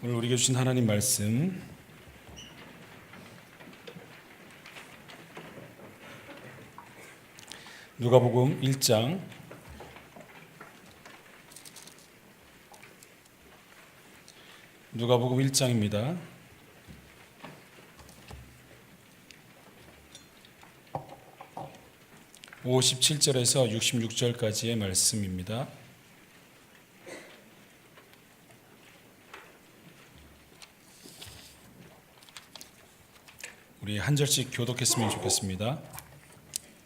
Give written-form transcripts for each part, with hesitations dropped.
오늘 우리에게 주신 하나님 말씀 누가복음 1장 1장입니다. 57절에서 66절까지의 말씀입니다. 우리 한 절씩 교독했으면 좋겠습니다.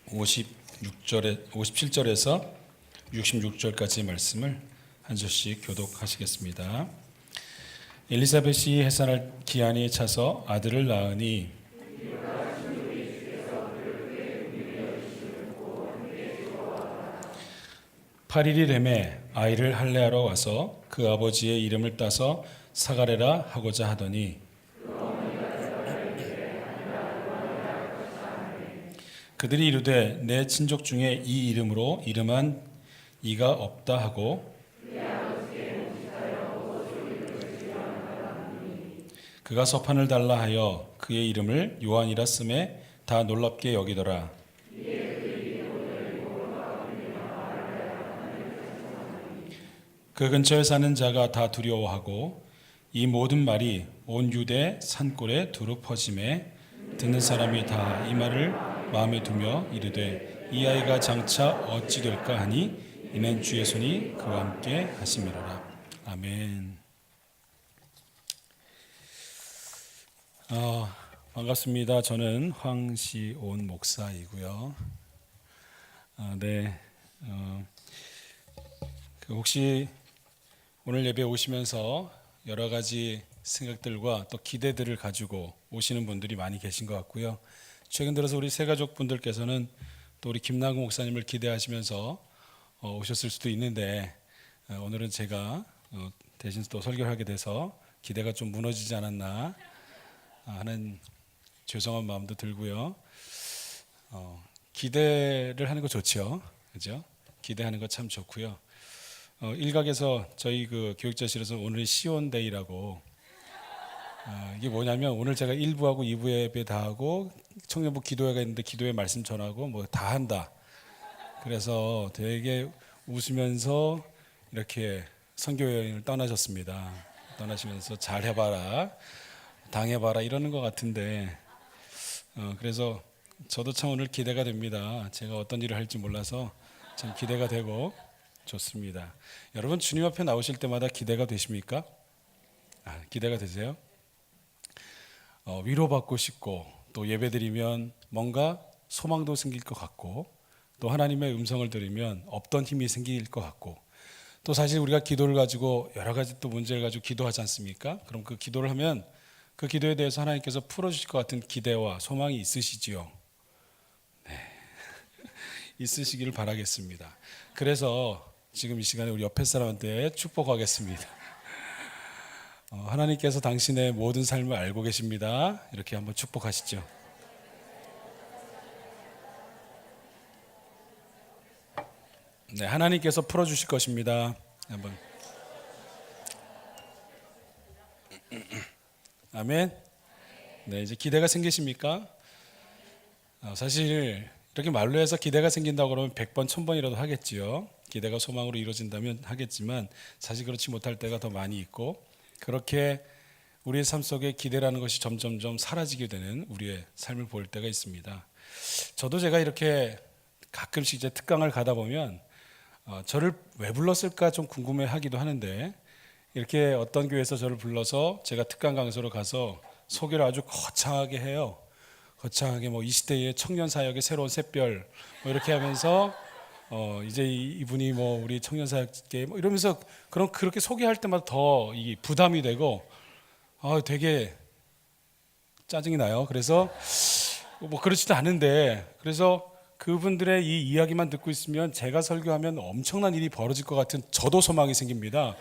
57절에서 66절까지의 말씀을 한 절씩 교독하시겠습니다. 엘리사벳이 해산할 기한이 차서 아들을 낳으니 팔일이 되매 아이를 할례하러 와서 그 아버지의 이름을 따서 사가랴라 하고자 하더니 그들이 이르되 내 친족 중에 이 이름으로 이름한 이가 없다 하고 그가 서판을 달라 하여 그의 이름을 요한이라 쓰매 다 놀랍게 여기더라. 그 근처에 사는 자가 다 두려워하고 이 모든 말이 온 유대 산골에 두루 퍼지매 듣는 사람이 다 이 말을 마음에 두며 이르되 이 아이가 장차 어찌 될까 하니 이는 주의 손이 그와 함께 하심이로라. 아멘. 반갑습니다. 저는 황시온 목사이고요. 혹시 오늘 예배 오시면서 여러 가지 생각들과 또 기대들을 가지고 오시는 분들이 많이 계신 것 같고요. 최근 들어서 우리 새가족 분들께서는 또 우리 김남국 목사님을 기대하시면서 오셨을 수도 있는데 오늘은 제가 대신 또 설교를 하게 돼서 기대가 좀 무너지지 않았나 하는 죄송한 마음도 들고요. 기대를 하는 거 좋죠, 그죠? 기대하는 거 참 좋고요. 일각에서 저희 그 교육자실에서 오늘이 시온데이라고 이게 뭐냐면 오늘 제가 1부하고 2부 예배 다 하고 청년부 기도회가 있는데 기도회 말씀 전하고 뭐 다 한다. 그래서 되게 웃으면서 이렇게 선교 여행을 떠나셨습니다. 떠나시면서 잘 해봐라, 당해봐라 이러는 것 같은데 그래서 저도 참 오늘 기대가 됩니다. 제가 어떤 일을 할지 몰라서 참 기대가 되고 좋습니다. 여러분 주님 앞에 나오실 때마다 기대가 되십니까? 기대가 되세요? 위로받고 싶고 또 예배드리면 뭔가 소망도 생길 것 같고 또 하나님의 음성을 들으면 없던 힘이 생길 것 같고 또 사실 우리가 기도를 가지고 여러 가지 또 문제를 가지고 기도하지 않습니까? 그럼 그 기도를 하면 그 기도에 대해서 하나님께서 풀어주실 것 같은 기대와 소망이 있으시지요? 네. 있으시기를 바라겠습니다. 그래서 지금 이 시간에 우리 옆에 사람한테 축복하겠습니다. 하나님께서 당신의 모든 삶을 알고 계십니다. 이렇게 한번 축복하시죠. 네, 하나님께서 풀어주실 것입니다. 한번. 아멘. 네, 이제 기대가 생기십니까? 사실 이렇게 말로 해서 기대가 생긴다고 그러면 100번, 1000번이라도 하겠지요. 기대가 소망으로 이루어진다면 하겠지만 사실 그렇지 못할 때가 더 많이 있고 그렇게 우리의 삶 속에 기대라는 것이 점점점 사라지게 되는 우리의 삶을 볼 때가 있습니다. 저도 제가 이렇게 가끔씩 이제 특강을 가다 보면 저를 왜 불렀을까 좀 궁금해하기도 하는데 이렇게 어떤 교회에서 저를 불러서 제가 특강 강사로 가서 소개를 아주 거창하게 해요. 거창하게 뭐 이 시대의 청년 사역의 새로운 샛별 뭐 이렇게 하면서 이제 이분이 뭐 우리 청년 사역계 뭐 이러면서 그렇게 소개할 때마다 더 이 부담이 되고 되게 짜증이 나요. 그래서 뭐 그렇지도 않은데 그래서 그분들의 이 이야기만 듣고 있으면 제가 설교하면 엄청난 일이 벌어질 것 같은 저도 소망이 생깁니다.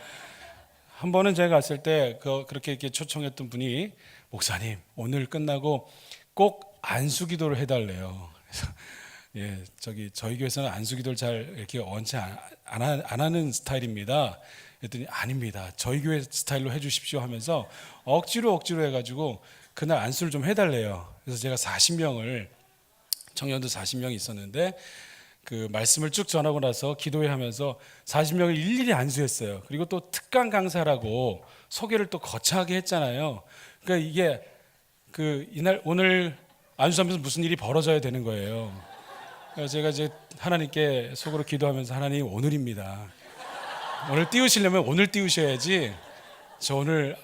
한 번은 제가 갔을 때 그렇게 이렇게 초청했던 분이 목사님 오늘 끝나고 꼭 안수 기도를 해달래요. 그래서 예, 저희 교회에서는 안수기도를 잘 이렇게 원치 안 하는 스타일입니다. 그랬더니 아닙니다. 저희 교회 스타일로 해주십시오 하면서 억지로 해가지고 그날 안수를 좀 해달래요. 그래서 제가 40명을 청년도 40명이 있었는데 그 말씀을 쭉 전하고 나서 기도회 하면서 40명을 일일이 안수했어요. 그리고 또 특강 강사라고 소개를 또 거창하게 했잖아요. 그러니까 이게 그 이날 오늘 안수하면서 무슨 일이 벌어져야 되는 거예요. 그래서 제가 이제 하나님께 속으로 기도하면서 하나님 오늘입니다. 오늘 띄우시려면 오늘 띄우셔야지. 저 오늘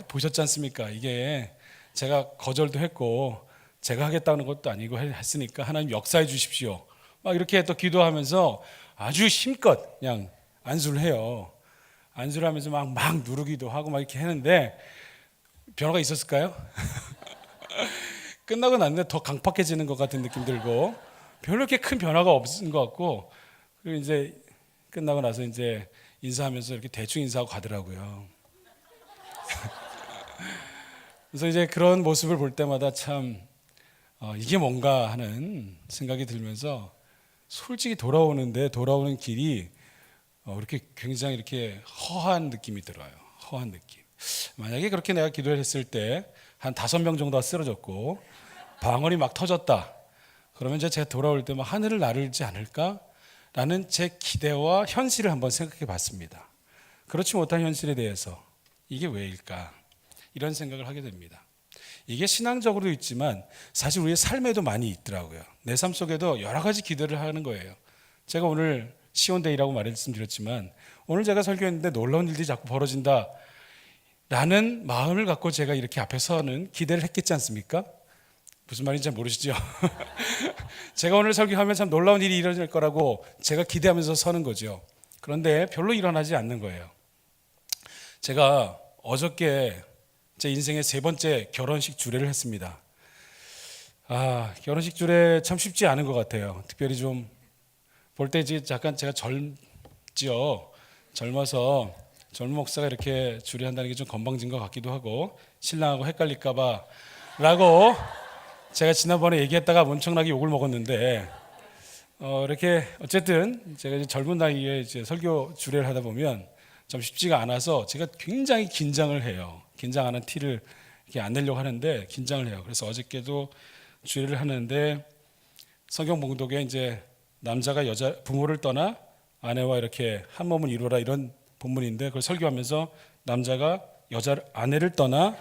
보셨지 않습니까? 이게 제가 거절도 했고 제가 하겠다는 것도 아니고 했으니까 하나님 역사해 주십시오. 막 이렇게 또 기도하면서 아주 힘껏 그냥 안수를 해요. 안수를 하면서 막 누르기도 하고 막 이렇게 했는데 변화가 있었을까요? 끝나고 났는데 더 강팍해지는 것 같은 느낌 들고 별로 이렇게 큰 변화가 없은 것 같고, 그리고 이제 끝나고 나서 이제 인사하면서 이렇게 대충 인사하고 가더라고요. 그래서 이제 그런 모습을 볼 때마다 참 이게 뭔가 하는 생각이 들면서 솔직히 돌아오는 길이 이렇게 굉장히 이렇게 허한 느낌이 들어요. 허한 느낌. 만약에 그렇게 내가 기도를 했을 때 한 5명 정도가 쓰러졌고 방언이 막 터졌다. 그러면 이제 제가 돌아올 때 막 하늘을 나르지 않을까라는 제 기대와 현실을 한번 생각해 봤습니다. 그렇지 못한 현실에 대해서 이게 왜일까? 이런 생각을 하게 됩니다. 이게 신앙적으로도 있지만 사실 우리의 삶에도 많이 있더라고요. 내 삶 속에도 여러 가지 기대를 하는 거예요. 제가 오늘 시온데이라고 말씀드렸지만 오늘 제가 설교했는데 놀라운 일들이 자꾸 벌어진다 라는 마음을 갖고 제가 이렇게 앞에 서는 기대를 했겠지 않습니까? 무슨 말인지 잘 모르시죠? 제가 오늘 설교하면 참 놀라운 일이 일어날 거라고 제가 기대하면서 서는 거죠. 그런데 별로 일어나지 않는 거예요. 제가 어저께 제 인생의 3번째 결혼식 주례를 했습니다. 결혼식 주례 참 쉽지 않은 것 같아요. 특별히 좀 볼 때 약간 제가 젊어서 젊은 목사가 이렇게 주례한다는 게 좀 건방진 것 같기도 하고 신랑하고 헷갈릴까봐 라고 제가 지난번에 얘기했다가 엄청나게 욕을 먹었는데 이렇게 어쨌든 제가 이제 젊은 나이에 이제 설교 주례를 하다 보면 좀 쉽지가 않아서 제가 굉장히 긴장을 해요. 긴장하는 티를 이렇게 안 내려고 하는데 긴장을 해요. 그래서 어저께도 주례를 하는데 성경 봉독에 이제 남자가 여자 부모를 떠나 아내와 이렇게 한 몸을 이루라 이런 본문인데 그걸 설교하면서 남자가 아내를 떠나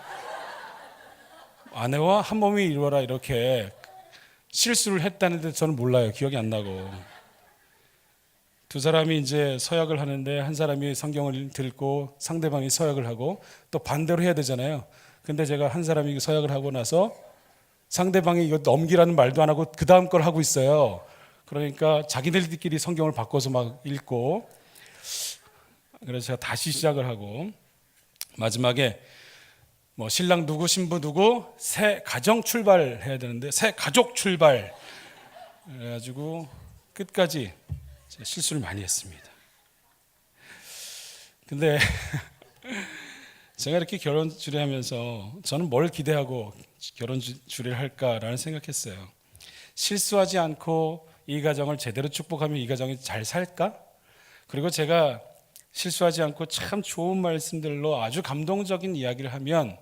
아내와 한 몸이 이루어라 이렇게 실수를 했다는데 저는 몰라요. 기억이 안 나고. 두 사람이 이제 서약을 하는데 한 사람이 성경을 듣고 상대방이 서약을 하고 또 반대로 해야 되잖아요. 근데 제가 한 사람이 서약을 하고 나서 상대방이 이거 넘기라는 말도 안 하고 그 다음 걸 하고 있어요. 그러니까 자기들끼리 성경을 바꿔서 막 읽고 그래서 제가 다시 시작을 하고 마지막에 뭐 신랑 누구 신부 누구 새 가정 출발해야 되는데 새 가족 출발 그래가지고 끝까지 실수를 많이 했습니다. 근데 제가 이렇게 결혼 주례하면서 저는 뭘 기대하고 결혼 주례를 할까라는 생각했어요. 실수하지 않고 이 가정을 제대로 축복하면 이 가정이 잘 살까? 그리고 제가 실수하지 않고 참 좋은 말씀들로 아주 감동적인 이야기를 하면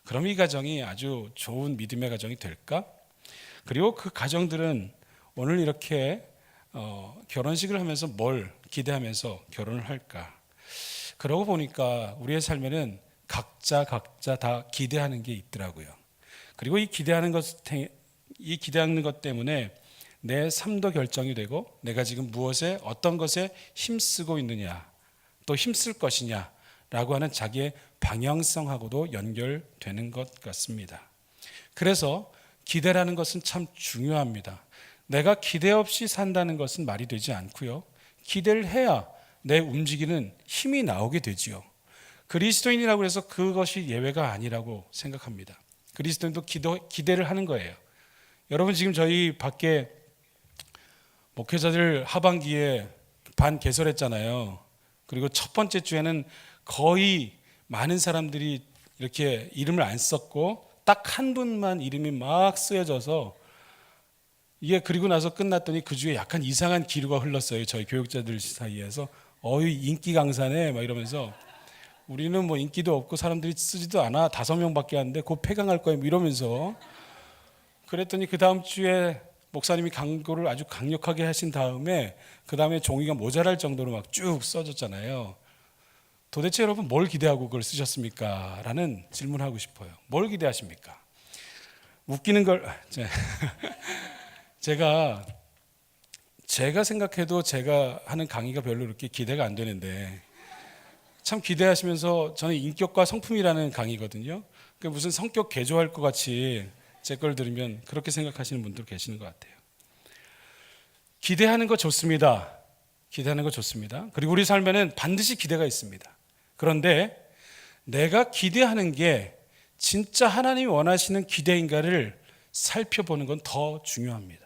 그럼 이 가정이 아주 좋은 믿음의 가정이 될까? 그리고 그 가정들은 오늘 이렇게 결혼식을 하면서 뭘 기대하면서 결혼을 할까? 그러고 보니까 우리의 삶에는 각자 다 기대하는 게 있더라고요. 그리고 이 기대하는 것 때문에 내 삶도 결정이 되고 내가 지금 무엇에 어떤 것에 힘쓰고 있느냐 또 힘쓸 것이냐라고 하는 자기의 방향성하고도 연결되는 것 같습니다. 그래서 기대라는 것은 참 중요합니다. 내가 기대 없이 산다는 것은 말이 되지 않고요. 기대를 해야 내 움직이는 힘이 나오게 되지요. 그리스도인이라고 해서 그것이 예외가 아니라고 생각합니다. 그리스도인도 기대를 하는 거예요. 여러분 지금 저희 밖에 목회자들 하반기에 반 개설했잖아요. 그리고 첫 번째 주에는 거의 많은 사람들이 이렇게 이름을 안 썼고 딱 한 분만 이름이 막 쓰여져서 이게 그리고 나서 끝났더니 그 주에 약간 이상한 기류가 흘렀어요. 저희 교육자들 사이에서 어이 인기 강사네 막 이러면서 우리는 뭐 인기도 없고 사람들이 쓰지도 않아 5명밖에 안 돼 곧 폐강할 거야 뭐 이러면서 그랬더니 그 다음 주에 목사님이 강구를 아주 강력하게 하신 다음에 그 다음에 종이가 모자랄 정도로 막 쭉 써졌잖아요. 도대체 여러분 뭘 기대하고 그걸 쓰셨습니까? 라는 질문을 하고 싶어요. 뭘 기대하십니까? 웃기는 걸 제가 생각해도 제가 하는 강의가 별로 그렇게 기대가 안 되는데 참 기대하시면서 저는 인격과 성품이라는 강의거든요. 그 무슨 성격 개조할 것 같이 제 걸 들으면 그렇게 생각하시는 분들 계시는 것 같아요. 기대하는 거 좋습니다. 기대하는 거 좋습니다. 그리고 우리 삶에는 반드시 기대가 있습니다. 그런데 내가 기대하는 게 진짜 하나님이 원하시는 기대인가를 살펴보는 건 더 중요합니다.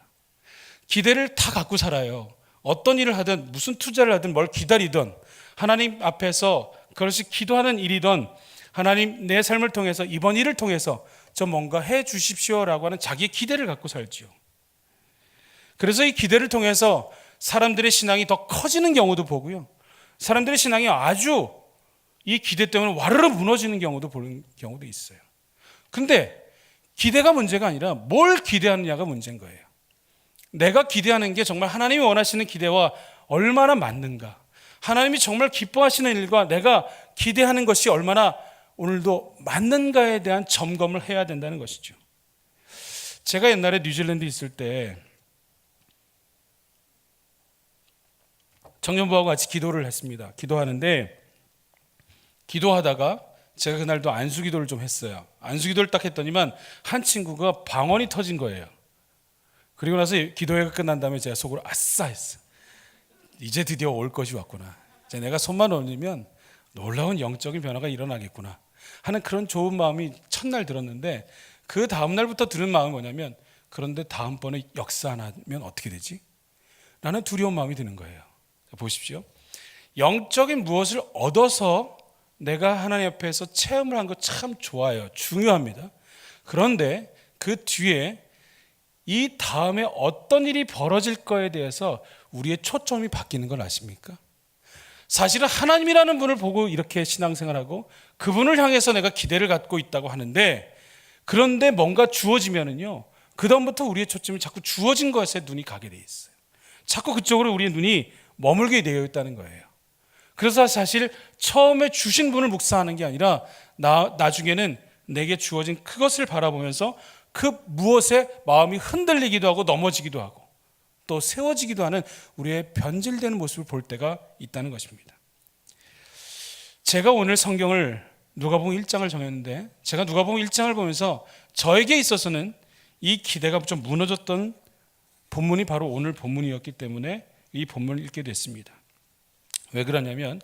기대를 다 갖고 살아요. 어떤 일을 하든 무슨 투자를 하든 뭘 기다리든 하나님 앞에서 그것이 기도하는 일이든 하나님 내 삶을 통해서 이번 일을 통해서 저 뭔가 해 주십시오라고 하는 자기의 기대를 갖고 살지요. 그래서 이 기대를 통해서 사람들의 신앙이 더 커지는 경우도 보고요. 사람들의 신앙이 아주 이 기대 때문에 와르르 무너지는 경우도 보는 경우도 있어요. 근데 기대가 문제가 아니라 뭘 기대하느냐가 문제인 거예요. 내가 기대하는 게 정말 하나님이 원하시는 기대와 얼마나 맞는가, 하나님이 정말 기뻐하시는 일과 내가 기대하는 것이 얼마나 오늘도 맞는가에 대한 점검을 해야 된다는 것이죠. 제가 옛날에 뉴질랜드 있을 때 청년부하고 같이 기도를 했습니다. 기도하는데 기도하다가 제가 그날도 안수기도를 좀 했어요. 안수기도를 딱 했더니만 한 친구가 방언이 터진 거예요. 그리고 나서 기도회가 끝난 다음에 제가 속으로 아싸 했어요. 이제 드디어 올 것이 왔구나. 이제 내가 손만 올리면 놀라운 영적인 변화가 일어나겠구나 하는 그런 좋은 마음이 첫날 들었는데 그 다음 날부터 들은 마음이 뭐냐면 그런데 다음번에 역사 안 하면 어떻게 되지? 라는 두려운 마음이 드는 거예요. 보십시오. 영적인 무엇을 얻어서 내가 하나님 앞에서 체험을 한 거 참 좋아요. 중요합니다. 그런데 그 뒤에 이 다음에 어떤 일이 벌어질 거에 대해서 우리의 초점이 바뀌는 걸 아십니까? 사실은 하나님이라는 분을 보고 이렇게 신앙생활하고 그분을 향해서 내가 기대를 갖고 있다고 하는데 그런데 뭔가 주어지면은요 그 다음부터 우리의 초점이 자꾸 주어진 것에 눈이 가게 돼 있어요. 자꾸 그쪽으로 우리의 눈이 머물게 되어 있다는 거예요. 그래서 사실 처음에 주신 분을 묵상하는 게 아니라 나중에는 내게 주어진 그것을 바라보면서 그 무엇에 마음이 흔들리기도 하고 넘어지기도 하고 또 세워지기도 하는 우리의 변질되는 모습을 볼 때가 있다는 것입니다. 제가 오늘 성경을 누가복음 1장을 정했는데 제가 누가복음 1장을 보면서 저에게 있어서는 이 기대가 좀 무너졌던 본문이 바로 오늘 본문이었기 때문에 이 본문을 읽게 됐습니다. 왜 그러냐면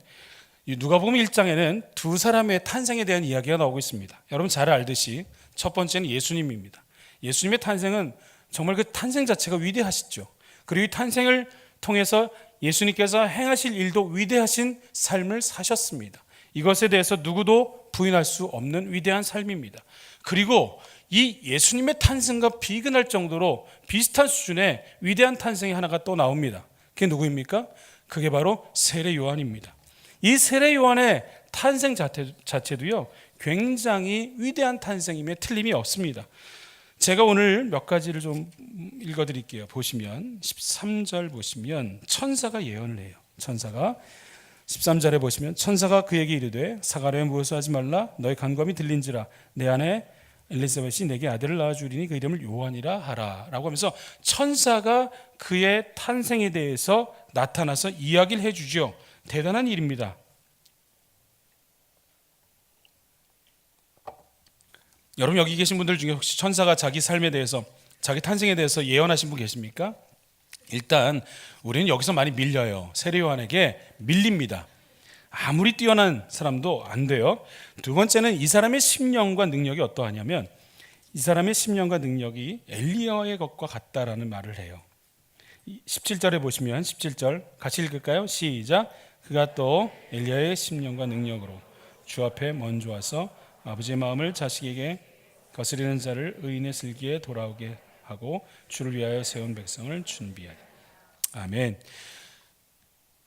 이 누가복음 1장에는 두 사람의 탄생에 대한 이야기가 나오고 있습니다. 여러분 잘 알듯이 첫 번째는 예수님입니다. 예수님의 탄생은 정말 그 탄생 자체가 위대하시죠. 그리고 이 탄생을 통해서 예수님께서 행하실 일도 위대하신 삶을 사셨습니다. 이것에 대해서 누구도 부인할 수 없는 위대한 삶입니다. 그리고 이 예수님의 탄생과 비근할 정도로 비슷한 수준의 위대한 탄생이 하나가 또 나옵니다. 그게 누구입니까? 그게 바로 세례 요한입니다. 이 세례 요한의 탄생 자체도요 굉장히 위대한 탄생임에 틀림이 없습니다. 제가 오늘 몇 가지를 좀 읽어드릴게요. 보시면 13절 보시면 천사가 예언을 해요. 천사가 13절에 보시면 천사가 그에게 이르되 사가랴 무엇을 하지 말라 너의 간검이 들린지라 내 아내 엘리사벳이 내게 아들을 낳아주리니 그 이름을 요한이라 하라 라고 하면서 천사가 그의 탄생에 대해서 나타나서 이야기를 해주죠. 대단한 일입니다. 여러분 여기 계신 분들 중에 혹시 천사가 자기 삶에 대해서 자기 탄생에 대해서 예언하신 분 계십니까? 일단 우리는 여기서 많이 밀려요. 세례 요한에게 밀립니다. 아무리 뛰어난 사람도 안 돼요. 두 번째는 이 사람의 심령과 능력이 어떠하냐면 이 사람의 심령과 능력이 엘리야의 것과 같다라는 말을 해요. 17절에 보시면 17절 같이 읽을까요? 시작. 그가 또 엘리야의 심령과 능력으로 주 앞에 먼저 와서 아버지의 마음을 자식에게 거스리는 자를 의인의 슬기에 돌아오게 하고 주를 위하여 세운 백성을 준비하리. 아멘.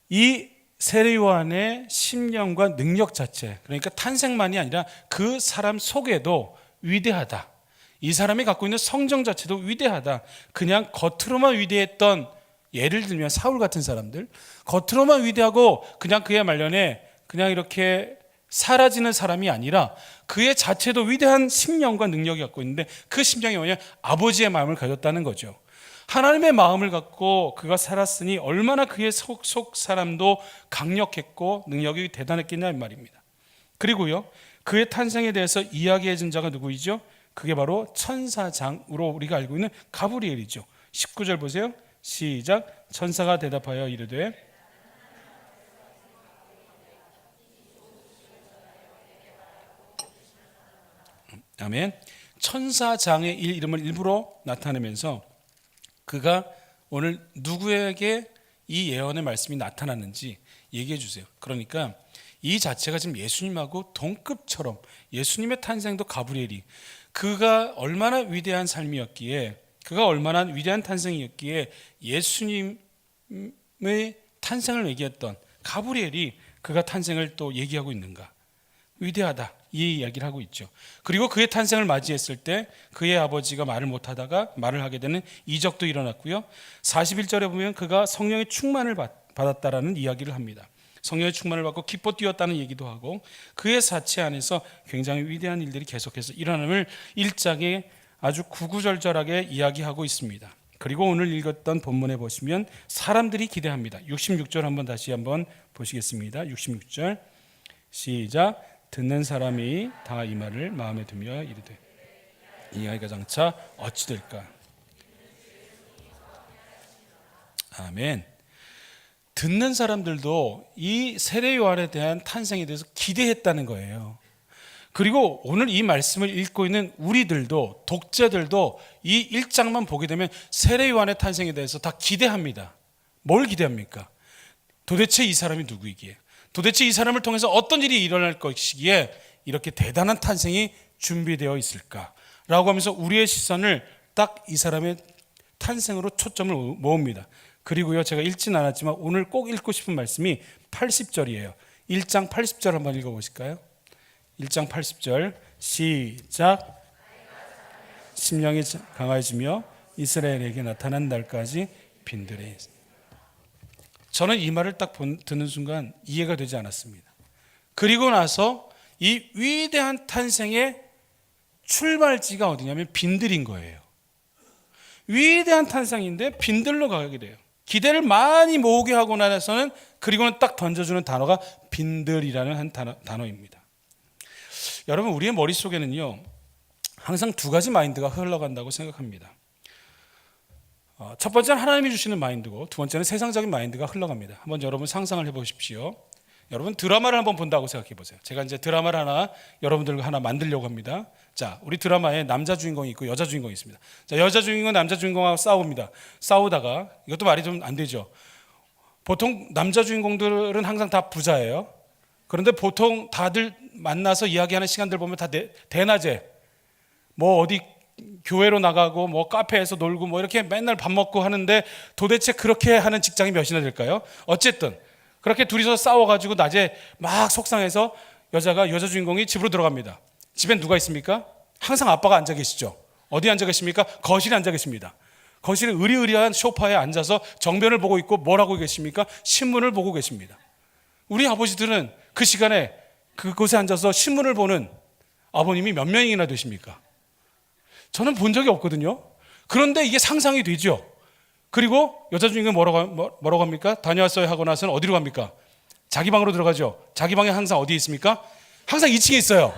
이 세례 요한의 심령과 능력 자체, 그러니까 탄생만이 아니라 그 사람 속에도 위대하다. 이 사람이 갖고 있는 성정 자체도 위대하다. 그냥 겉으로만 위대했던, 예를 들면 사울 같은 사람들, 겉으로만 위대하고 그냥 그의 말년에 그냥 이렇게 사라지는 사람이 아니라 그의 자체도 위대한 심령과 능력이 갖고 있는데, 그 심령이 뭐냐? 아버지의 마음을 가졌다는 거죠. 하나님의 마음을 갖고 그가 살았으니 얼마나 그의 속 사람도 강력했고 능력이 대단했겠냐 이 말입니다. 그리고요, 그의 탄생에 대해서 이야기해 준 자가 누구이죠? 그게 바로 천사장으로 우리가 알고 있는 가브리엘이죠. 19절 보세요. 시작. 천사가 대답하여 이르되, 아멘. 천사장의 이름을 일부러 나타내면서 그가 오늘 누구에게 이 예언의 말씀이 나타났는지 얘기해 주세요. 그러니까 이 자체가 지금 예수님하고 동급처럼, 예수님의 탄생도 가브리엘이, 그가 얼마나 위대한 삶이었기에, 그가 얼마나 위대한 탄생이었기에 예수님의 탄생을 얘기했던 가브리엘이 그가 탄생을 또 얘기하고 있는가. 위대하다, 이 이야기를 하고 있죠. 그리고 그의 탄생을 맞이했을 때 그의 아버지가 말을 못하다가 말을 하게 되는 이적도 일어났고요. 41절에 보면 그가 성령의 충만을 받았다라는 이야기를 합니다. 성령의 충만을 받고 기뻐 뛰었다는 얘기도 하고, 그의 사체 안에서 굉장히 위대한 일들이 계속해서 일어남을 1장에 아주 구구절절하게 이야기하고 있습니다. 그리고 오늘 읽었던 본문에 보시면 사람들이 기대합니다. 66절 한번 다시 한번 보시겠습니다. 66절 시작. 듣는 사람이 다 이 말을 마음에 두며 이르되, 이 아이가 장차 어찌 될까? 아멘. 듣는 사람들도 이 세례 요한에 대한 탄생에 대해서 기대했다는 거예요. 그리고 오늘 이 말씀을 읽고 있는 우리들도, 독자들도 이 1장만 보게 되면 세례 요한의 탄생에 대해서 다 기대합니다. 뭘 기대합니까? 도대체 이 사람이 누구이기에, 도대체 이 사람을 통해서 어떤 일이 일어날 것이기에 이렇게 대단한 탄생이 준비되어 있을까라고 하면서 우리의 시선을 딱 이 사람의 탄생으로 초점을 모읍니다. 그리고요, 제가 읽진 않았지만 오늘 꼭 읽고 싶은 말씀이 80절이에요. 1장 80절 한번 읽어보실까요? 1장 80절 시작. 심령이 강해지며 이스라엘에게 나타난 날까지 빈들에. 저는 이 말을 딱 듣는 순간 이해가 되지 않았습니다. 그리고 나서 이 위대한 탄생의 출발지가 어디냐면 빈들인 거예요. 위대한 탄생인데 빈들로 가게 돼요. 기대를 많이 모으게 하고 나서는, 그리고는 딱 던져주는 단어가 빈들이라는 한 단어입니다. 여러분, 우리의 머릿속에는요 항상 두 가지 마인드가 흘러간다고 생각합니다. 첫 번째는 하나님이 주시는 마인드고, 두 번째는 세상적인 마인드가 흘러갑니다. 한번 여러분 상상을 해보십시오. 여러분 드라마를 한번 본다고 생각해 보세요. 제가 이제 드라마를 여러분들과 하나 만들려고 합니다. 자, 우리 드라마에 남자 주인공이 있고 여자 주인공이 있습니다. 자, 여자 주인공은 남자 주인공하고 싸웁니다. 싸우다가, 이것도 말이 좀 안 되죠. 보통 남자 주인공들은 항상 다 부자예요. 그런데 보통 다들 만나서 이야기하는 시간들 보면 다 대낮에 뭐 어디 교회로 나가고 뭐 카페에서 놀고 뭐 이렇게 맨날 밥 먹고 하는데, 도대체 그렇게 하는 직장이 몇이나 될까요? 어쨌든 그렇게 둘이서 싸워가지고 낮에 막 속상해서 여자 주인공이 집으로 들어갑니다. 집엔 누가 있습니까? 항상 아빠가 앉아 계시죠. 어디 앉아 계십니까? 거실에 앉아 계십니다. 거실에 으리으리한 소파에 앉아서 정변을 보고 있고 뭘 하고 계십니까? 신문을 보고 계십니다. 우리 아버지들은 그 시간에 그곳에 앉아서 신문을 보는 아버님이 몇 명이나 되십니까? 저는 본 적이 없거든요. 그런데 이게 상상이 되죠. 그리고 여자 주인공이 뭐라고 합니까? 다녀왔어요 하고 나서는 어디로 갑니까? 자기 방으로 들어가죠. 자기 방에 항상 어디에 있습니까? 항상 2층에 있어요.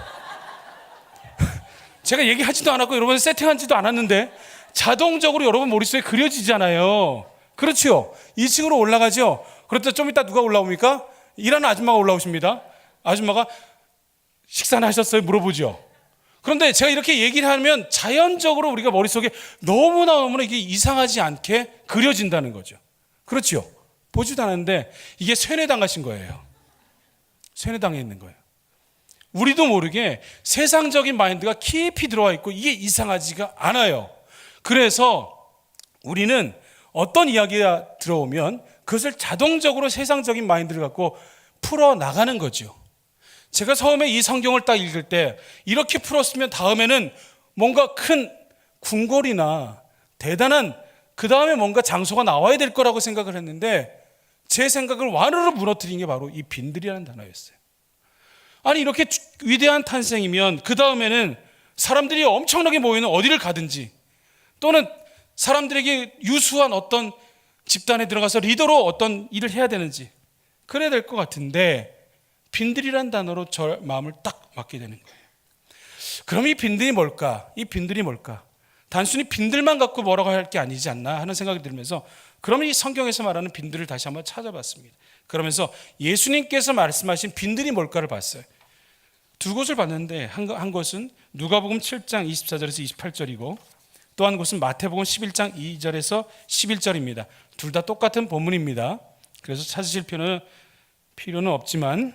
제가 얘기하지도 않았고 여러분 세팅하지도 않았는데 자동적으로 여러분 머릿속에 그려지잖아요. 그렇죠? 2층으로 올라가죠. 그렇다 좀 이따 누가 올라옵니까? 일하는 아줌마가 올라오십니다. 아줌마가 식사는 하셨어요? 물어보죠. 그런데 제가 이렇게 얘기를 하면 자연적으로 우리가 머릿속에 너무나 이게 이상하지 않게 그려진다는 거죠. 그렇죠? 보지도 않았는데 이게 세뇌당하신 거예요. 세뇌당해 있는 거예요. 우리도 모르게 세상적인 마인드가 깊이 들어와 있고 이게 이상하지가 않아요. 그래서 우리는 어떤 이야기가 들어오면 그것을 자동적으로 세상적인 마인드를 갖고 풀어나가는 거죠. 제가 처음에 이 성경을 딱 읽을 때 이렇게 풀었으면 다음에는 뭔가 큰 궁궐이나 대단한 그 다음에 뭔가 장소가 나와야 될 거라고 생각을 했는데 제 생각을 완으로 무너뜨린 게 바로 이 빈들이라는 단어였어요. 아니 이렇게 위대한 탄생이면 그 다음에는 사람들이 엄청나게 모이는 어디를 가든지 또는 사람들에게 유수한 어떤 집단에 들어가서 리더로 어떤 일을 해야 되는지 그래야 될 것 같은데 빈들이란 단어로 저 마음을 딱 맞게 되는 거예요. 그럼 이 빈들이 뭘까? 이 빈들이 뭘까? 단순히 빈들만 갖고 뭐라고 할 게 아니지 않나 하는 생각이 들면서 그러면 이 성경에서 말하는 빈들을 다시 한번 찾아봤습니다. 그러면서 예수님께서 말씀하신 빈들이 뭘까를 봤어요. 두 곳을 봤는데 한 곳은 누가복음 7장 24절에서 28절이고 또 한 곳은 마태복음 11장 2절에서 11절입니다. 둘 다 똑같은 본문입니다. 그래서 찾으실 필요는 없지만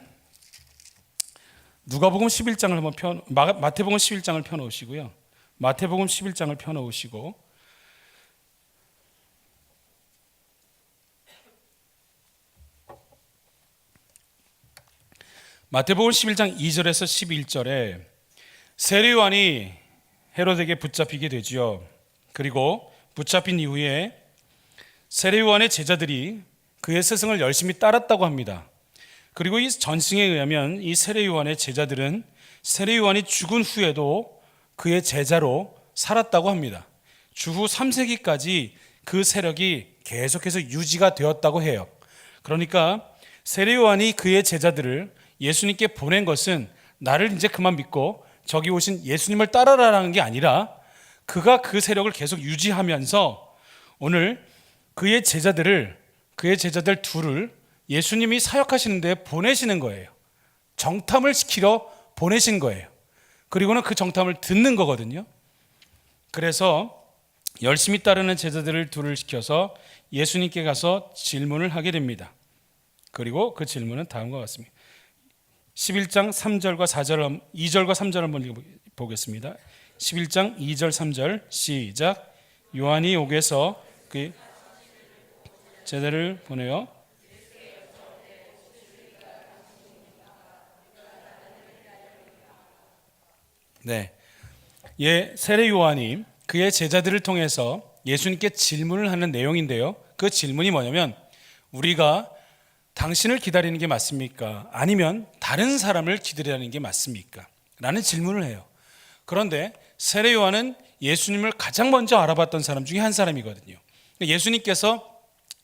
누가복음 11장을 한번 마태복음 11장을 펴놓으시고요. 마태복음 11장을 펴놓으시고 마태복음 11장 2절에서 11절에 세례요한이 헤롯에게 붙잡히게 되지요. 그리고 붙잡힌 이후에 세례요한의 제자들이 그의 스승을 열심히 따랐다고 합니다. 그리고 이 전승에 의하면 이 세례요한의 제자들은 세례요한이 죽은 후에도 그의 제자로 살았다고 합니다. 주후 3세기까지 그 세력이 계속해서 유지가 되었다고 해요. 그러니까 세례요한이 그의 제자들을 예수님께 보낸 것은 나를 이제 그만 믿고 저기 오신 예수님을 따라라라는 게 아니라 그가 그 세력을 계속 유지하면서 오늘 그의 제자들 둘을 예수님이 사역하시는 데 보내시는 거예요. 정탐을 시키러 보내신 거예요. 그리고는 그 정탐을 듣는 거거든요. 그래서 열심히 따르는 제자들을 둘을 시켜서 예수님께 가서 질문을 하게 됩니다. 그리고 그 질문은 다음과 같습니다. 11장 3절과 4절, 2절과 3절 한번 보겠습니다. 11장 2절 3절 시작. 요한이 옥에서 그 제자를 보내요. 네, 세례 요한이 그의 제자들을 통해서 예수님께 질문을 하는 내용인데요. 그 질문이 뭐냐면 우리가 당신을 기다리는 게 맞습니까? 아니면 다른 사람을 기다리는 게 맞습니까? 라는 질문을 해요. 그런데 세례 요한은 예수님을 가장 먼저 알아봤던 사람 중에 한 사람이거든요. 예수님께서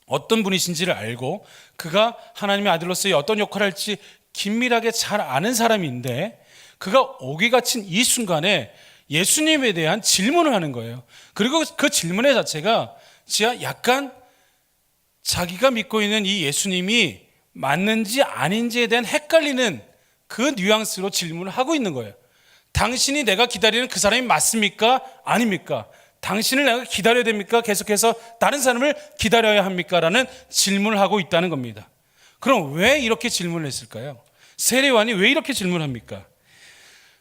어떤 분이신지를 알고 그가 하나님의 아들로서의 어떤 역할을 할지 긴밀하게 잘 아는 사람인데 그가 옥에 갇힌 이 순간에 예수님에 대한 질문을 하는 거예요. 그리고 그 질문의 자체가 약간 자기가 믿고 있는 이 예수님이 맞는지 아닌지에 대한 헷갈리는 그 뉘앙스로 질문을 하고 있는 거예요. 당신이 내가 기다리는 그 사람이 맞습니까? 아닙니까? 당신을 내가 기다려야 됩니까? 계속해서 다른 사람을 기다려야 합니까? 라는 질문을 하고 있다는 겁니다. 그럼 왜 이렇게 질문을 했을까요? 세례요한이 왜 이렇게 질문합니까?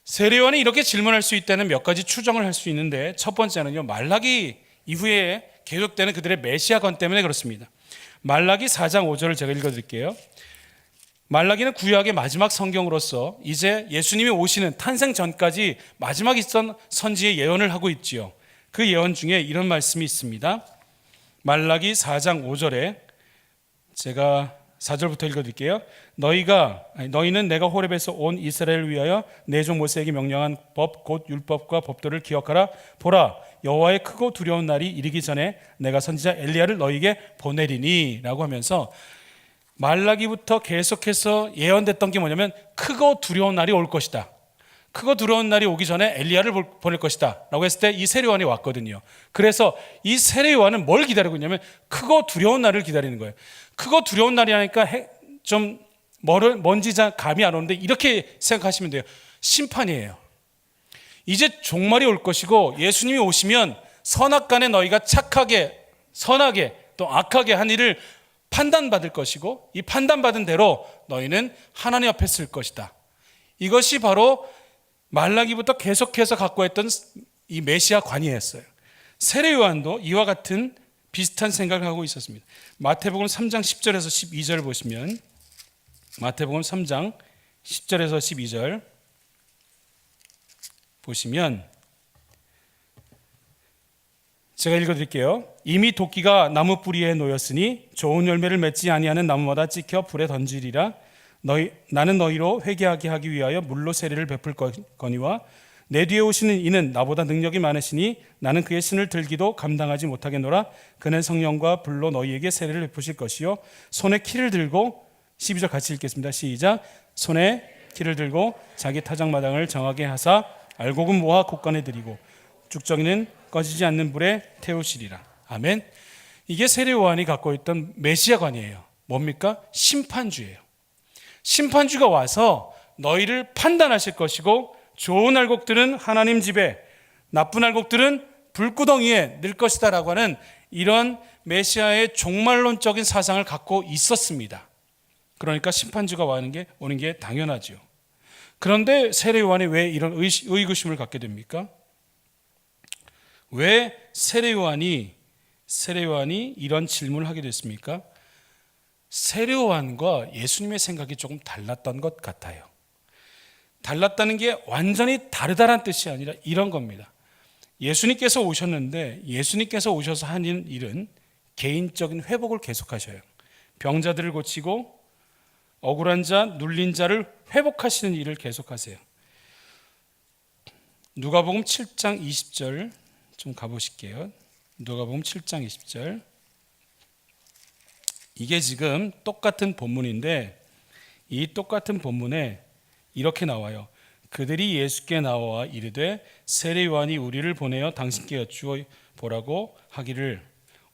세례요한이 이렇게 질문할 수 있다는 몇 가지 추정을 할 수 있는데 첫 번째는요, 말라기 이후에 계속되는 그들의 메시아건 때문에 그렇습니다. 말라기 4장 5절을 제가 읽어드릴게요. 말라기는 구약의 마지막 성경으로서 이제 예수님이 오시는 탄생 전까지 마지막 있던 선지의 예언을 하고 있지요. 그 예언 중에 이런 말씀이 있습니다. 말라기 4장 5절에 제가 4절부터 읽어드릴게요. 너희는 내가 호렙에서 온 이스라엘을 위하여 내 종 모세에게 명령한 법 곧 율법과 법도를 기억하라. 보라, 여호와의 크고 두려운 날이 이르기 전에 내가 선지자 엘리야를 너희에게 보내리니 라고 하면서 말라기부터 계속해서 예언됐던 게 뭐냐면 크고 두려운 날이 올 것이다. 크고 두려운 날이 오기 전에 엘리야를 보낼 것이다 라고 했을 때 이 세례요한이 왔거든요. 그래서 이 세례요한은 뭘 기다리고 있냐면 크고 두려운 날을 기다리는 거예요. 크고 두려운 날이라니까 좀 뭔지 잘 감이 안 오는데 이렇게 생각하시면 돼요. 심판이에요. 이제 종말이 올 것이고 예수님이 오시면 선악간에 너희가 착하게, 선하게 또 악하게 한 일을 판단받을 것이고 이 판단받은 대로 너희는 하나님 앞에 설 것이다. 이것이 바로 말라기부터 계속해서 갖고 했던 이 메시아 관이었어요. 세례 요한도 이와 같은 비슷한 생각을 하고 있었습니다. 마태복음 3장 10절에서 12절 보시면, 마태복음 3장 10절에서 12절 보시면, 제가 읽어드릴게요. 이미 도끼가 나무 뿌리에 놓였으니 좋은 열매를 맺지 아니하는 나무마다 찍혀 불에 던지리라. 나는 너희로 회개하게 하기 위하여 물로 세례를 베풀 거니와 내 뒤에 오시는 이는 나보다 능력이 많으시니 나는 그의 신을 들기도 감당하지 못하겠노라. 그는 성령과 불로 너희에게 세례를 베푸실 것이요 손에 키를 들고, 12절 같이 읽겠습니다. 시작. 손에 키를 들고 자기 타작마당을 정하게 하사 알곡은 모아 곳간에 들이고 죽정이는 꺼지지 않는 불에 태우시리라. 아멘. 이게 세례 요한이 갖고 있던 메시아관이에요. 뭡니까? 심판주예요. 심판주가 와서 너희를 판단하실 것이고 좋은 알곡들은 하나님 집에, 나쁜 알곡들은 불구덩이에 늘 것이다 라고 하는 이런 메시아의 종말론적인 사상을 갖고 있었습니다. 그러니까 심판주가 오는 게 당연하죠. 그런데 세례 요한이 왜 이런 의구심을 갖게 됩니까? 왜 세례 요한이 이런 질문을 하게 됐습니까? 세례 요한과 예수님의 생각이 조금 달랐던 것 같아요. 달랐다는 게 완전히 다르다는 뜻이 아니라 이런 겁니다. 예수님께서 오셨는데 예수님께서 오셔서 하는 일은 개인적인 회복을 계속하셔요. 병자들을 고치고 억울한 자, 눌린 자를 회복하시는 일을 계속하세요. 누가복음 7장 20절 좀 가보실게요. 누가복음 7장 20절. 이게 지금 똑같은 본문인데 이 똑같은 본문에 이렇게 나와요. 그들이 예수께 나와 이르되 세례 요한이 우리를 보내어 당신께 여쭈어 보라고 하기를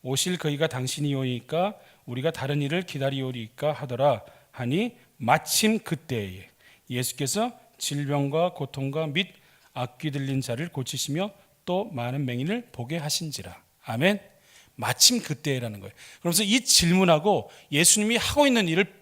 오실 그이가 당신이오니까 우리가 다른 일을 기다리오리까 하더라 하니 마침 그때에 예수께서 질병과 고통과 및 악귀 들린 자를 고치시며 또 많은 맹인을 보게 하신지라. 아멘. 마침 그때라는 거예요. 그러면서 이 질문하고 예수님이 하고 있는 일을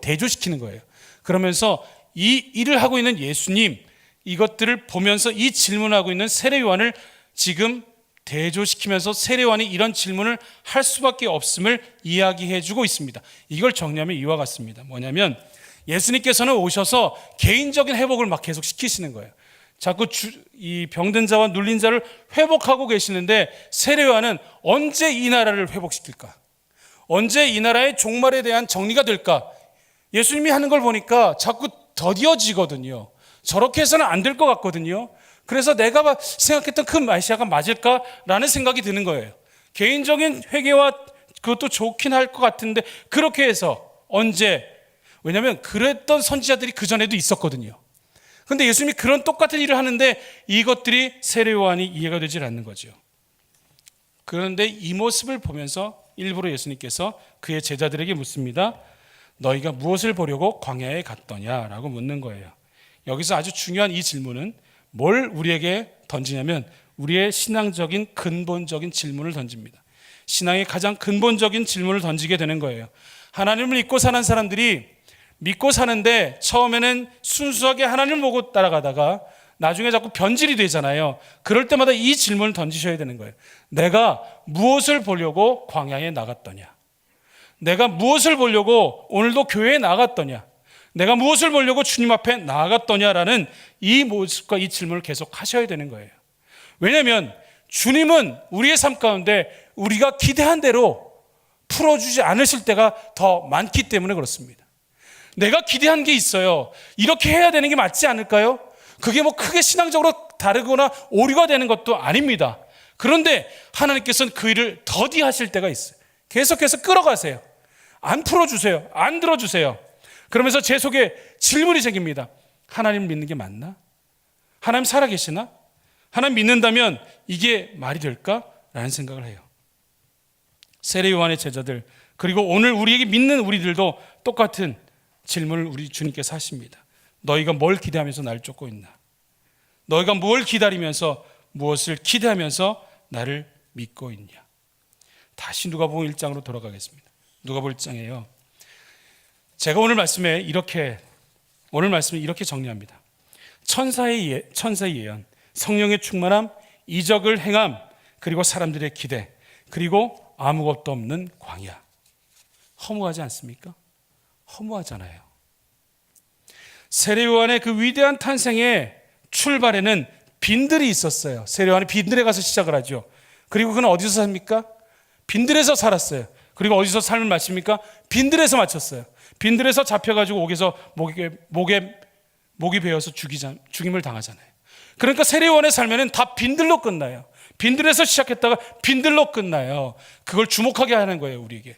대조시키는 거예요. 그러면서 이 일을 하고 있는 예수님, 이것들을 보면서 이 질문하고 있는 세례 요한을 지금 대조시키면서 세례 요한이 이런 질문을 할 수밖에 없음을 이야기해 주고 있습니다. 이걸 정리하면 이와 같습니다. 뭐냐면 예수님께서는 오셔서 개인적인 회복을 막 계속 시키시는 거예요. 자꾸 이 병든 자와 눌린 자를 회복하고 계시는데 세례 요한은 언제 이 나라를 회복시킬까? 언제 이 나라의 종말에 대한 정리가 될까? 예수님이 하는 걸 보니까 자꾸 더디어지거든요. 저렇게 해서는 안 될 것 같거든요. 그래서 내가 생각했던 그 메시아가 맞을까라는 생각이 드는 거예요. 개인적인 회개와 그것도 좋긴 할 것 같은데 그렇게 해서 언제? 왜냐하면 그랬던 선지자들이 그 전에도 있었거든요. 그런데 예수님이 그런 똑같은 일을 하는데 이것들이 세례 요한이 이해가 되질 않는 거죠. 그런데 이 모습을 보면서 일부러 예수님께서 그의 제자들에게 묻습니다. 너희가 무엇을 보려고 광야에 갔더냐라고 묻는 거예요. 여기서 아주 중요한 이 질문은 뭘 우리에게 던지냐면 우리의 신앙적인 근본적인 질문을 던집니다. 신앙의 가장 근본적인 질문을 던지게 되는 거예요. 하나님을 믿고 사는 사람들이 믿고 사는데 처음에는 순수하게 하나님을 보고 따라가다가 나중에 자꾸 변질이 되잖아요. 그럴 때마다 이 질문을 던지셔야 되는 거예요. 내가 무엇을 보려고 광야에 나갔더냐? 내가 무엇을 보려고 오늘도 교회에 나갔더냐? 내가 무엇을 보려고 주님 앞에 나아갔더냐라는 이 모습과 이 질문을 계속 하셔야 되는 거예요. 왜냐하면 주님은 우리의 삶 가운데 우리가 기대한 대로 풀어주지 않으실 때가 더 많기 때문에 그렇습니다. 내가 기대한 게 있어요. 이렇게 해야 되는 게 맞지 않을까요? 그게 뭐 크게 신앙적으로 다르거나 오류가 되는 것도 아닙니다. 그런데 하나님께서는 그 일을 더디하실 때가 있어요. 계속해서 끌어가세요. 안 풀어주세요. 안 들어주세요. 그러면서 제 속에 질문이 생깁니다. 하나님 믿는 게 맞나? 하나님 살아계시나? 하나님 믿는다면 이게 말이 될까? 라는 생각을 해요. 세례 요한의 제자들 그리고 오늘 우리에게 믿는 우리들도 똑같은 질문을 우리 주님께서 하십니다. 너희가 뭘 기대하면서 나를 쫓고 있나? 너희가 뭘 기다리면서 무엇을 기대하면서 나를 믿고 있냐? 다시 누가복음 1장으로 돌아가겠습니다. 누가복음 1장이에요. 제가 오늘 말씀을 이렇게 정리합니다. 천사의 예언, 성령의 충만함, 이적을 행함, 그리고 사람들의 기대, 그리고 아무것도 없는 광야. 허무하지 않습니까? 허무하잖아요. 세례요한의 그 위대한 탄생의 출발에는 빈들이 있었어요. 세례요한이 빈들에 가서 시작을 하죠. 그리고 그는 어디서 삽니까? 빈들에서 살았어요. 그리고 어디서 삶을 마칩니까? 빈들에서 마쳤어요. 빈들에서 잡혀가지고 옥에서 목이 베어서 죽임을 당하잖아요. 그러니까 세례요한의 삶에는 다 빈들로 끝나요. 빈들에서 시작했다가 빈들로 끝나요. 그걸 주목하게 하는 거예요, 우리에게.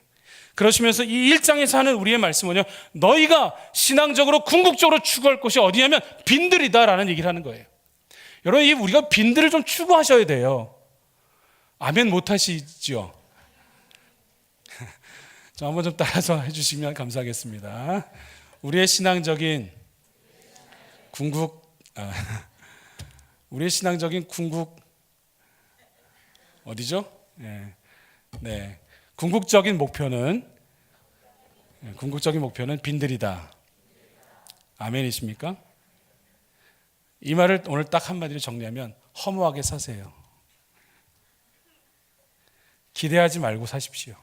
그러시면서 이 1장에서 하는 우리의 말씀은요, 너희가 신앙적으로 궁극적으로 추구할 곳이 어디냐면 빈들이다라는 얘기를 하는 거예요. 여러분, 우리가 빈들을 좀 추구하셔야 돼요. 아멘 못 하시죠? 저 한번 좀 따라서 해주시면 감사하겠습니다. 우리의 신앙적인 궁극 어디죠? 네. 궁극적인 목표는 빈들이다. 아멘이십니까? 이 말을 오늘 딱 한마디로 정리하면 허무하게 사세요. 기대하지 말고 사십시오.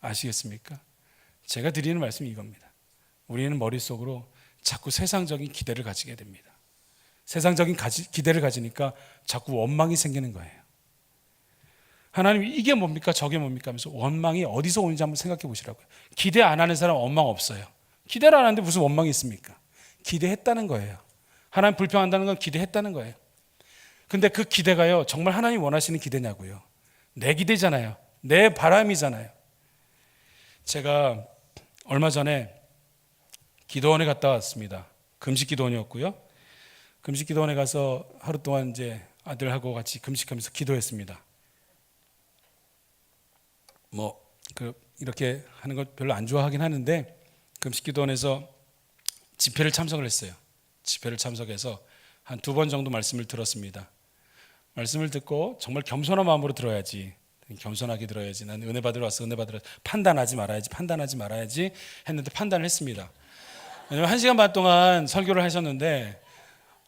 아시겠습니까? 제가 드리는 말씀이 이겁니다. 우리는 머릿속으로 자꾸 세상적인 기대를 가지게 됩니다. 세상적인 기대를 가지니까 자꾸 원망이 생기는 거예요. 하나님 이게 뭡니까 저게 뭡니까 하면서 원망이 어디서 오는지 한번 생각해 보시라고요. 기대 안 하는 사람 원망 없어요. 기대를 안 하는데 무슨 원망이 있습니까? 기대했다는 거예요. 하나님 불평한다는 건 기대했다는 거예요. 근데 그 기대가요 정말 하나님 원하시는 기대냐고요. 내 기대잖아요. 내 바람이잖아요. 제가 얼마 전에 기도원에 갔다 왔습니다. 금식 기도원이었고요. 금식 기도원에 가서 하루 동안 이제 아들하고 같이 금식하면서 기도했습니다. 이렇게 하는 걸 별로 안 좋아하긴 하는데 금식기도원에서 집회를 참석을 했어요. 집회를 참석해서 한 2번 정도 말씀을 들었습니다. 말씀을 듣고 정말 겸손한 마음으로 들어야지. 겸손하게 들어야지. 난 은혜 받으러 왔어. 은혜 받으러 왔어. 판단하지 말아야지 했는데 판단을 했습니다. 왜냐면 1시간 반 동안 설교를 하셨는데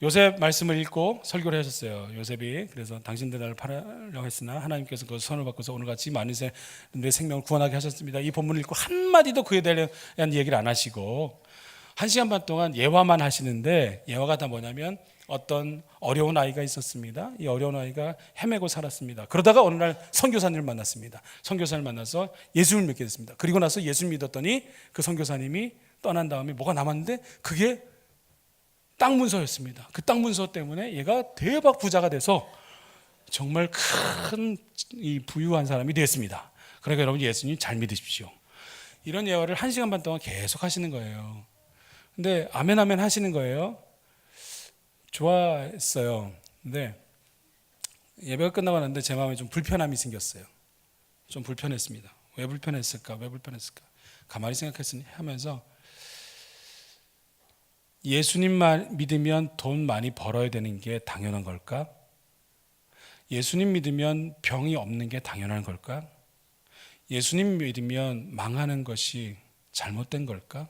요셉 말씀을 읽고 설교를 하셨어요. 요셉이 그래서 당신들 나를 팔으려고 했으나 하나님께서 그 선을 받고서 오늘같이 많은 내 생명을 구원하게 하셨습니다. 이 본문을 읽고 한마디도 그에 대한 얘기를 안 하시고 1시간 반 동안 예화만 하시는데 예화가 다 뭐냐면 어떤 어려운 아이가 있었습니다. 이 어려운 아이가 헤매고 살았습니다. 그러다가 어느 날 선교사님을 만났습니다. 선교사를 만나서 예수를 믿게 됐습니다. 그리고 나서 예수를 믿었더니 그 선교사님이 떠난 다음에 뭐가 남았는데 그게 땅 문서였습니다. 그 땅 문서 때문에 얘가 대박 부자가 돼서 정말 큰 이 부유한 사람이 됐습니다. 그러니까 여러분 예수님 잘 믿으십시오. 이런 예화를 1시간 반 동안 계속 하시는 거예요. 근데 아멘 아멘 하시는 거예요. 좋아했어요. 근데 예배가 끝나고 났는데 제 마음에 좀 불편함이 생겼어요. 좀 불편했습니다. 왜 불편했을까? 가만히 하면서 예수님만 믿으면 돈 많이 벌어야 되는 게 당연한 걸까? 예수님 믿으면 병이 없는 게 당연한 걸까? 예수님 믿으면 망하는 것이 잘못된 걸까?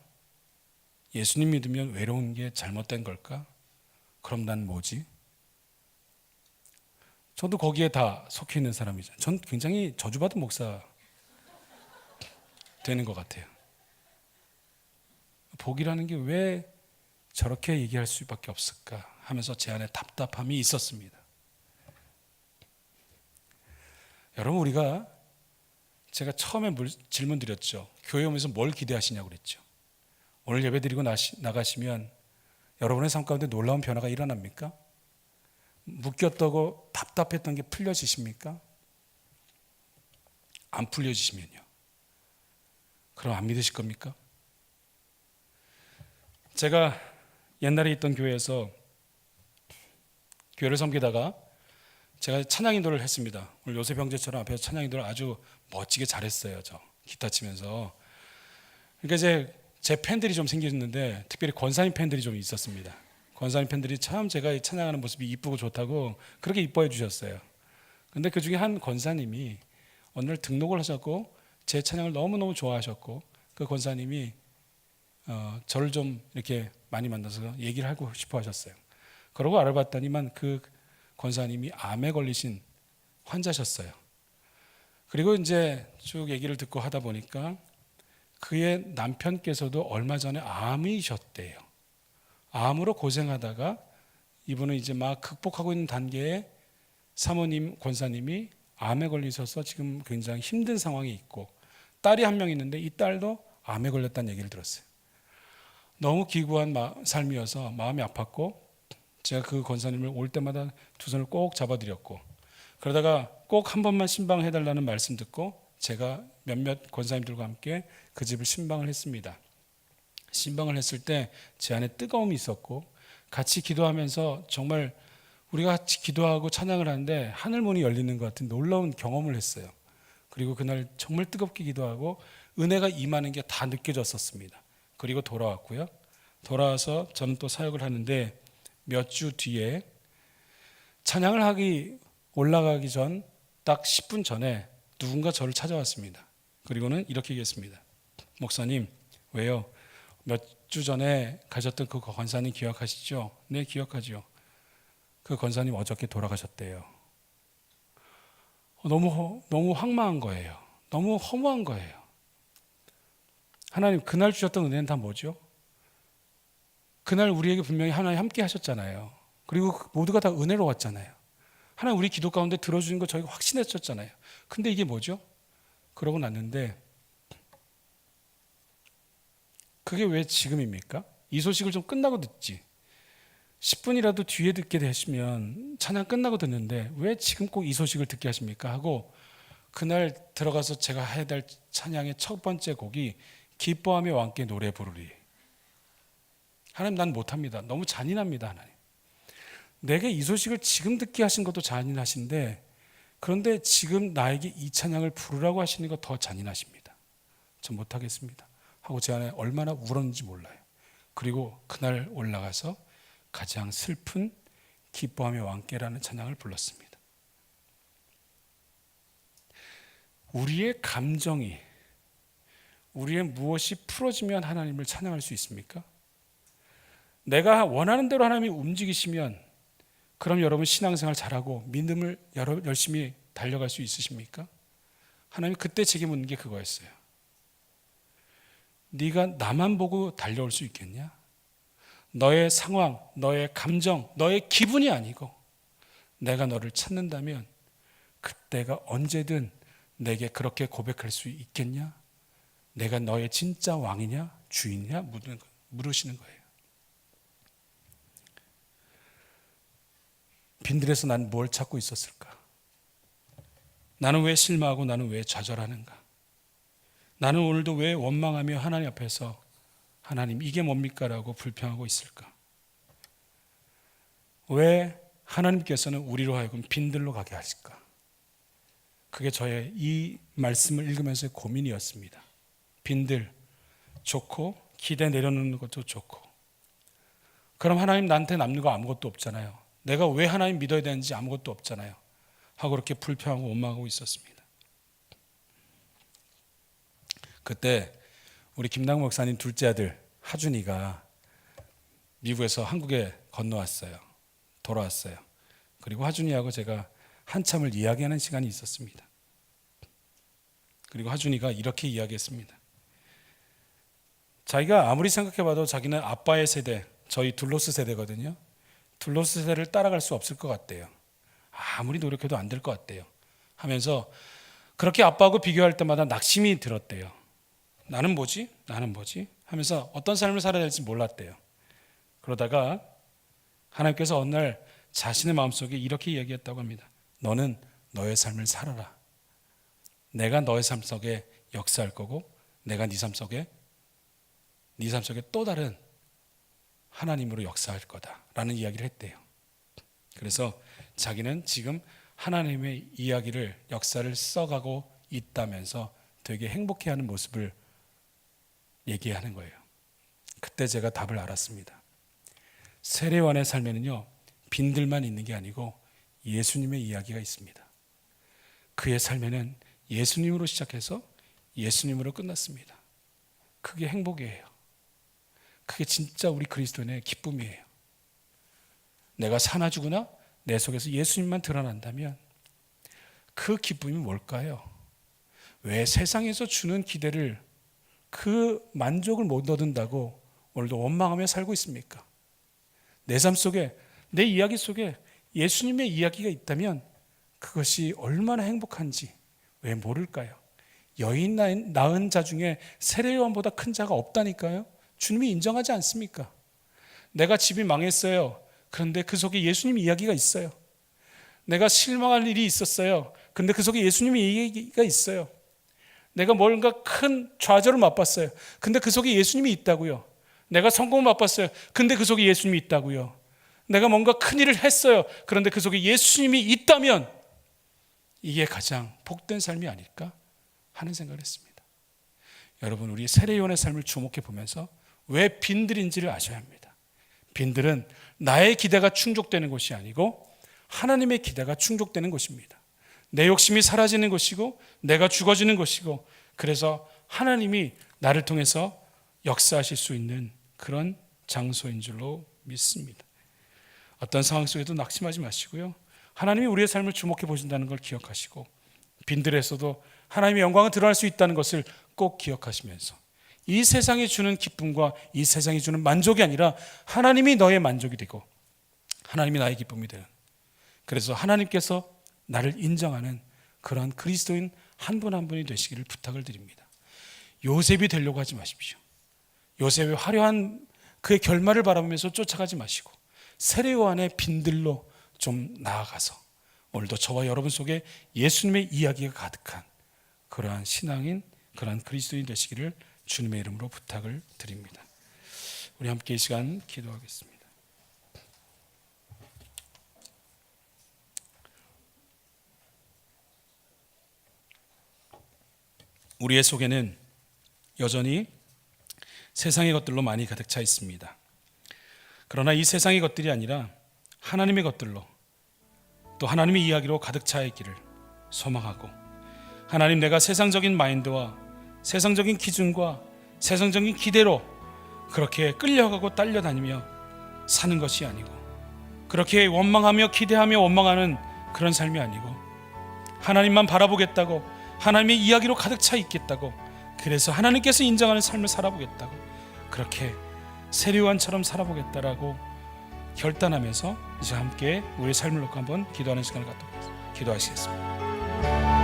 예수님 믿으면 외로운 게 잘못된 걸까? 그럼 난 뭐지? 저도 거기에 다 속해 있는 사람이죠. 전 굉장히 저주받은 목사 되는 것 같아요. 복이라는 게 왜 저렇게 얘기할 수밖에 없을까 하면서 제 안에 답답함이 있었습니다. 여러분 제가 처음에 질문 드렸죠. 교회 오면서 뭘 기대하시냐고 그랬죠. 오늘 예배 드리고 나가시면 여러분의 삶 가운데 놀라운 변화가 일어납니까? 묶였다고 답답했던 게 풀려지십니까? 안 풀려지시면요. 그럼 안 믿으실 겁니까? 제가 옛날에 있던 교회에서 교회를 섬기다가 제가 찬양 인도를 했습니다. 오늘 요셉 형제처럼 앞에서 찬양 인도를 아주 멋지게 잘했어요. 저 기타 치면서. 그러니까 이제 제 팬들이 좀 생겼는데 특별히 권사님 팬들이 좀 있었습니다. 권사님 팬들이 참 제가 찬양하는 모습이 이쁘고 좋다고 그렇게 이뻐해 주셨어요. 근데 그 중에 한 권사님이 어느 날 등록을 하셨고 제 찬양을 너무너무 좋아하셨고 그 권사님이 저를 좀 이렇게 많이 만나서 얘기를 하고 싶어 하셨어요. 그러고 알아봤더니만 그 권사님이 암에 걸리신 환자셨어요. 그리고 이제 쭉 얘기를 듣고 하다 보니까 그의 남편께서도 얼마 전에 암이셨대요. 암으로 고생하다가 이분은 이제 막 극복하고 있는 단계에 사모님, 권사님이 암에 걸리셔서 지금 굉장히 힘든 상황이 있고 딸이 한 명 있는데 이 딸도 암에 걸렸다는 얘기를 들었어요. 너무 기구한 삶이어서 마음이 아팠고 제가 그 권사님을 올 때마다 두 손을 꼭 잡아드렸고 그러다가 꼭 한 번만 신방해달라는 말씀 듣고 제가 몇몇 권사님들과 함께 그 집을 신방을 했습니다. 신방을 했을 때 제 안에 뜨거움이 있었고 같이 기도하면서 정말 우리가 같이 기도하고 찬양을 하는데 하늘문이 열리는 것 같은 놀라운 경험을 했어요. 그리고 그날 정말 뜨겁게 기도하고 은혜가 임하는 게 다 느껴졌었습니다. 그리고 돌아왔고요. 돌아와서 저는 또 사역을 하는데 몇 주 뒤에 찬양을 하기 올라가기 전 딱 10분 전에 누군가 저를 찾아왔습니다. 그리고는 이렇게 얘기했습니다. 목사님, 왜요? 몇 주 전에 가셨던 그 권사님 기억하시죠? 네, 기억하죠. 그 권사님 어저께 돌아가셨대요. 너무 황망한 거예요. 너무 허무한 거예요. 하나님, 그날 주셨던 은혜는 다 뭐죠? 그날 우리에게 분명히 하나님 함께 하셨잖아요. 그리고 모두가 다 은혜로 왔잖아요. 하나님 우리 기도 가운데 들어주는 거 저희가 확신했었잖아요. 근데 이게 뭐죠? 그러고 났는데 그게 왜 지금입니까? 이 소식을 좀 끝나고 듣지. 10분이라도 뒤에 듣게 되시면 찬양 끝나고 듣는데 왜 지금 꼭 이 소식을 듣게 하십니까? 하고 그날 들어가서 제가 해야 될 찬양의 첫 번째 곡이 기뻐하며 왕께 노래 부르리. 하나님 난 못합니다. 너무 잔인합니다. 하나님. 내게 이 소식을 지금 듣게 하신 것도 잔인하신데 그런데 지금 나에게 이 찬양을 부르라고 하시는 것 더 잔인하십니다. 전 못하겠습니다. 하고 제 안에 얼마나 울었는지 몰라요. 그리고 그날 올라가서 가장 슬픈 기뻐하며 왕께라는 찬양을 불렀습니다. 우리의 감정이 우리의 무엇이 풀어지면 하나님을 찬양할 수 있습니까? 내가 원하는 대로 하나님이 움직이시면 그럼 여러분 신앙생활 잘하고 믿음을 열심히 달려갈 수 있으십니까? 하나님이 그때 제게 묻는 게 그거였어요. 네가 나만 보고 달려올 수 있겠냐? 너의 상황, 너의 감정, 너의 기분이 아니고 내가 너를 찾는다면 그때가 언제든 내게 그렇게 고백할 수 있겠냐? 내가 너의 진짜 왕이냐? 주인이냐? 물으시는 거예요. 빈들에서 난 뭘 찾고 있었을까? 나는 왜 실망하고 나는 왜 좌절하는가? 나는 오늘도 왜 원망하며 하나님 앞에서 하나님 이게 뭡니까? 라고 불평하고 있을까? 왜 하나님께서는 우리로 하여금 빈들로 가게 하실까? 그게 저의 이 말씀을 읽으면서의 고민이었습니다. 빈들 좋고 기대 내려놓는 것도 좋고 그럼 하나님 나한테 남는 거 아무것도 없잖아요. 내가 왜 하나님 믿어야 되는지 아무것도 없잖아요. 하고 그렇게 불평하고 원망하고 있었습니다. 그때 우리 김남 목사님 둘째 아들 하준이가 미국에서 한국에 건너왔어요. 돌아왔어요. 그리고 하준이하고 제가 한참을 이야기하는 시간이 있었습니다. 그리고 하준이가 이렇게 이야기했습니다. 자기가 아무리 생각해봐도 자기는 아빠의 세대, 저희 둘로스 세대거든요. 둘로스 세대를 따라갈 수 없을 것 같대요. 아무리 노력해도 안 될 것 같대요. 하면서 그렇게 아빠하고 비교할 때마다 낙심이 들었대요. 나는 뭐지? 나는 뭐지? 하면서 어떤 삶을 살아야 될지 몰랐대요. 그러다가 하나님께서 어느 날 자신의 마음속에 이렇게 얘기했다고 합니다. 너는 너의 삶을 살아라. 내가 너의 삶 속에 역사할 거고 내가 네 삶 속에 또 다른 하나님으로 역사할 거다라는 이야기를 했대요. 그래서 자기는 지금 하나님의 이야기를 역사를 써가고 있다면서 되게 행복해하는 모습을 얘기하는 거예요. 그때 제가 답을 알았습니다. 세례요한의 삶에는요 빈들만 있는 게 아니고 예수님의 이야기가 있습니다. 그의 삶에는 예수님으로 시작해서 예수님으로 끝났습니다. 그게 행복이에요. 그게 진짜 우리 그리스도인의 기쁨이에요. 내가 사나 죽으나 내 속에서 예수님만 드러난다면 그 기쁨이 뭘까요? 왜 세상에서 주는 기대를, 그 만족을 못 얻는다고 오늘도 원망하며 살고 있습니까? 내 삶 속에, 내 이야기 속에 예수님의 이야기가 있다면 그것이 얼마나 행복한지 왜 모를까요? 여인 낳은 자 중에 세례 요한보다 큰 자가 없다니까요. 주님이 인정하지 않습니까? 내가 집이 망했어요. 그런데 그 속에 예수님 이야기가 있어요. 내가 실망할 일이 있었어요. 그런데 그 속에 예수님의 이야기가 있어요. 내가 뭔가 큰 좌절을 맛봤어요. 근데 그 속에 예수님이 있다고요. 내가 성공을 맛봤어요. 근데 그 속에 예수님이 있다고요. 내가 뭔가 큰 일을 했어요. 그런데 그 속에 예수님이 있다면 이게 가장 복된 삶이 아닐까 하는 생각을 했습니다. 여러분, 우리 세례요한의 삶을 주목해 보면서 왜 빈들인지를 아셔야 합니다. 빈들은 나의 기대가 충족되는 것이 아니고 하나님의 기대가 충족되는 것입니다. 내 욕심이 사라지는 것이고 내가 죽어지는 것이고, 그래서 하나님이 나를 통해서 역사하실 수 있는 그런 장소인 줄로 믿습니다. 어떤 상황 속에도 낙심하지 마시고요, 하나님이 우리의 삶을 주목해 보신다는 걸 기억하시고, 빈들에서도 하나님의 영광을 드러날 수 있다는 것을 꼭 기억하시면서, 이 세상이 주는 기쁨과 이 세상이 주는 만족이 아니라 하나님이 너의 만족이 되고 하나님이 나의 기쁨이 되는, 그래서 하나님께서 나를 인정하는 그러한 그리스도인 한 분 한 분이 되시기를 부탁을 드립니다. 요셉이 되려고 하지 마십시오. 요셉의 화려한 그의 결말을 바라보면서 쫓아가지 마시고 세례 요한의 빈들로 좀 나아가서 오늘도 저와 여러분 속에 예수님의 이야기가 가득한 그러한 신앙인, 그러한 그리스도인 되시기를 주님의 이름으로 부탁을 드립니다. 우리 함께 이 시간 기도하겠습니다. 우리의 속에는 여전히 세상의 것들로 많이 가득 차 있습니다. 그러나 이 세상의 것들이 아니라 하나님의 것들로, 또 하나님의 이야기로 가득 차 있기를 소망하고, 하나님, 내가 세상적인 마인드와 세상적인 기준과 세상적인 기대로 그렇게 끌려가고 딸려다니며 사는 것이 아니고, 그렇게 원망하며 기대하며 원망하는 그런 삶이 아니고, 하나님만 바라보겠다고, 하나님의 이야기로 가득 차 있겠다고, 그래서 하나님께서 인정하는 삶을 살아보겠다고, 그렇게 세례 요한처럼 살아보겠다라고 결단하면서 이제 함께 우리의 삶을 놓고 한번 기도하는 시간을 갖도록 하겠습니다. 기도하시겠습니다.